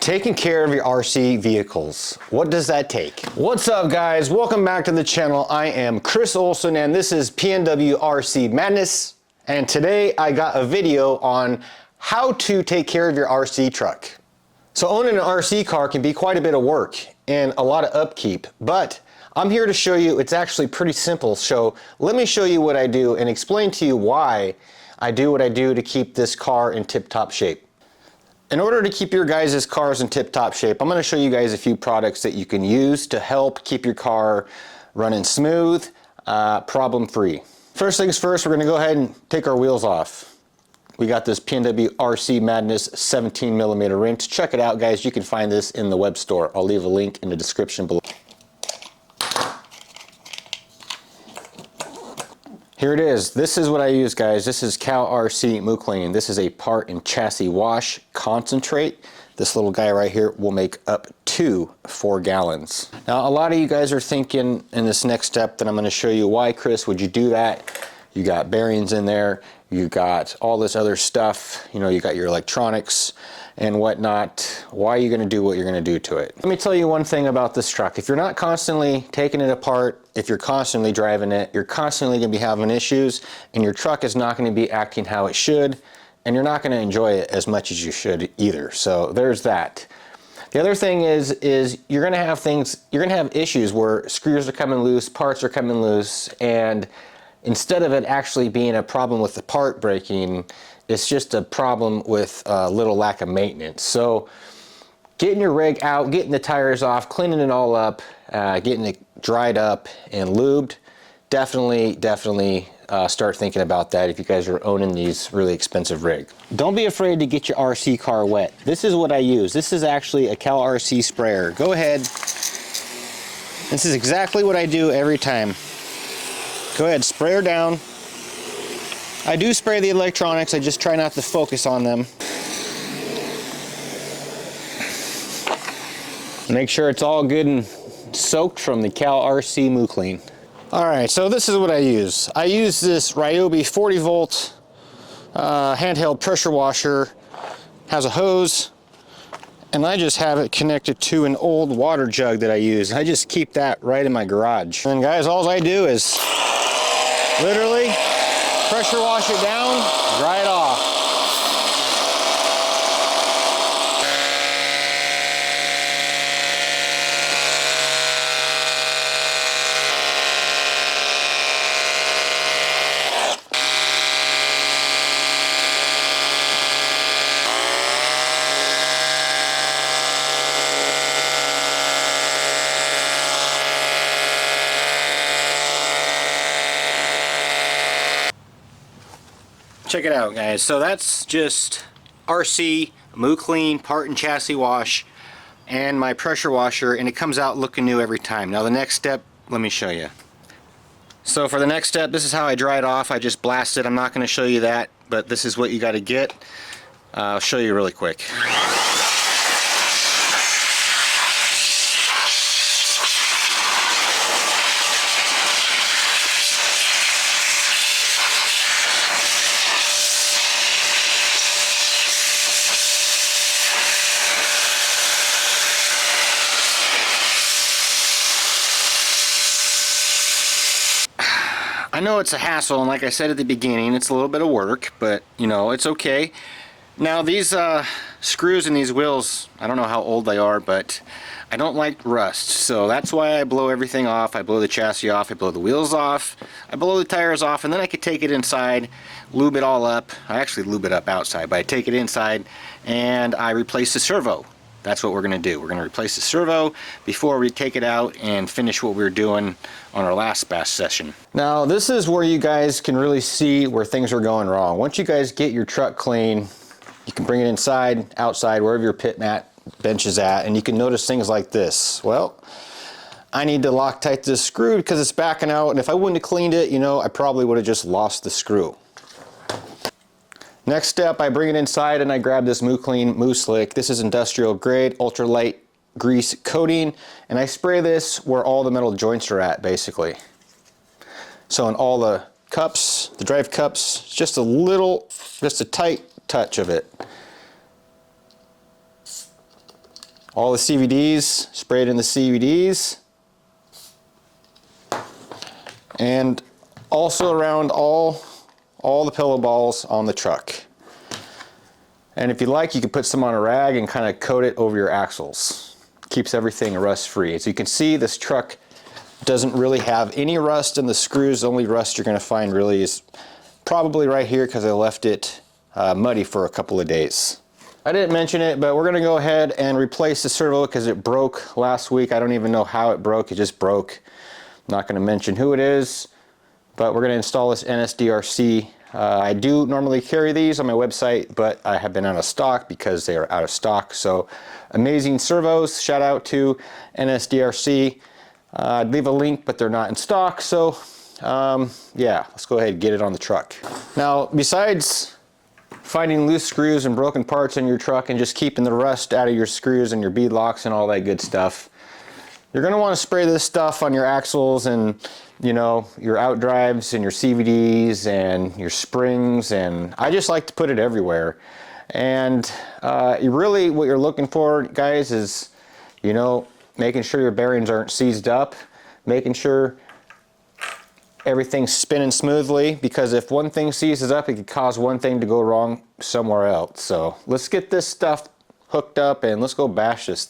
Taking care of your RC vehicles. What does that take? What's up, guys? Welcome back to the channel. I am Chris Olson and this is Pnwrc Madness. And today I got a video on how to take care of your RC truck. So owning an RC car can be quite a bit of work and a lot of upkeep, but I'm here to show you it's actually pretty simple. So let me show you what I do and explain to you why I do what I do to keep this car in tip-top shape. In order to keep your guys' cars in tip-top shape, I'm going to show you guys a few products that you can use to help keep your car running smooth, problem-free. First things first, we're going to go ahead and take our wheels off. We got this Pnwrc Madness 17mm wrench. Check it out, guys. You can find this in the web store. I'll leave a link in the description below. Here it is. This is what I use, guys. This is Cowrc Moo-Kleen. This is a part and chassis wash concentrate. This little guy right here will make up to 4 gallons. Now, a lot of you guys are thinking in this next step that I'm going to show you, why, Chris, would you do that? You got bearings in there. You got all this other stuff. You know, you got your electronics and whatnot. Why are you going to do what you're going to do to it? Let me tell you one thing about this truck. If you're not constantly taking it apart, if you're constantly driving it, you're constantly going to be having issues, and your truck is not going to be acting how it should, and you're not going to enjoy it as much as you should either. So there's that. The other thing is you're going to have issues where screws are coming loose, parts are coming loose, and instead of it actually being a problem with the part breaking, it's just a problem with a little lack of maintenance. So getting your rig out, getting the tires off, cleaning it all up, getting it dried up and lubed, definitely start thinking about that if you guys are owning these really expensive rigs. Don't be afraid to get your RC car wet. This is what I use. This is actually a Cowrc sprayer. Go ahead. This is exactly what I do every time. Go ahead, spray her down. I do spray the electronics, I just try not to focus on them. Make sure it's all good and soaked from the Cowrc Moo-Kleen. Alright, so this is what I use. I use this Ryobi 40 volt handheld pressure washer. Has a hose, and I just have it connected to an old water jug that I use. I just keep that right in my garage. And guys, all I do is literally pressure wash it down, dry it off. Check it out, guys. So that's just RC Moo-Kleen part and chassis wash and my pressure washer, and it comes out looking new every time. Now the next step, let me show you. So for the next step, this is how I dry it off. I just blast it. I'm not going to show you that, but this is what you got to get. I'll show you really quick. I know it's a hassle, and like I said at the beginning, it's a little bit of work, but you know, it's okay. Now these screws in these wheels, I don't know how old they are, but I don't like rust, so that's why I blow everything off. I blow the chassis off, I blow the wheels off, I blow the tires off, and then I could take it inside, lube it all up. I actually lube it up outside, but I take it inside and I replace the servo. That's what we're going to do. We're going to replace the servo before we take it out and finish what we were doing on our last bash session. Now this is where you guys can really see where things are going wrong. Once you guys get your truck clean, you can bring it inside, outside, wherever your pit mat bench is at, and you can notice things like this. Well, I need to Loctite this screw because it's backing out, and if I wouldn't have cleaned it, you know, I probably would have just lost the screw. Next step, I bring it inside and I grab this Moo-Kleen MOO-SLICK. This is industrial grade, ultralight grease coating, and I spray this where all the metal joints are at, basically. So in all the cups, the drive cups, just a tight touch of it. all the CVDs, sprayed in the CVDs, and also around all the pillow balls on the truck. And if you like, you can put some on a rag and kind of coat it over your axles. Keeps everything rust free. As you can see, this truck doesn't really have any rust in the screws. The only rust you're going to find really is probably right here because I left it muddy for a couple of days. I didn't mention it, but we're going to go ahead and replace the servo because it broke last week. I don't even know how it broke. It just broke. I'm not going to mention who it is, but we're going to install this NSDRC. I do normally carry these on my website, but I have been out of stock because they are out of stock. So amazing servos. Shout out to NSDRC. I'd leave a link, but they're not in stock. So yeah, let's go ahead and get it on the truck. Now, besides finding loose screws and broken parts in your truck and just keeping the rust out of your screws and your bead locks and all that good stuff, you're going to want to spray this stuff on your axles and, you know, your outdrives and your CVDs and your springs, and I just like to put it everywhere. And really what you're looking for, guys, is, you know, making sure your bearings aren't seized up, making sure everything's spinning smoothly, because if one thing seizes up, it could cause one thing to go wrong somewhere else. So let's get this stuff hooked up and let's go bash this thing.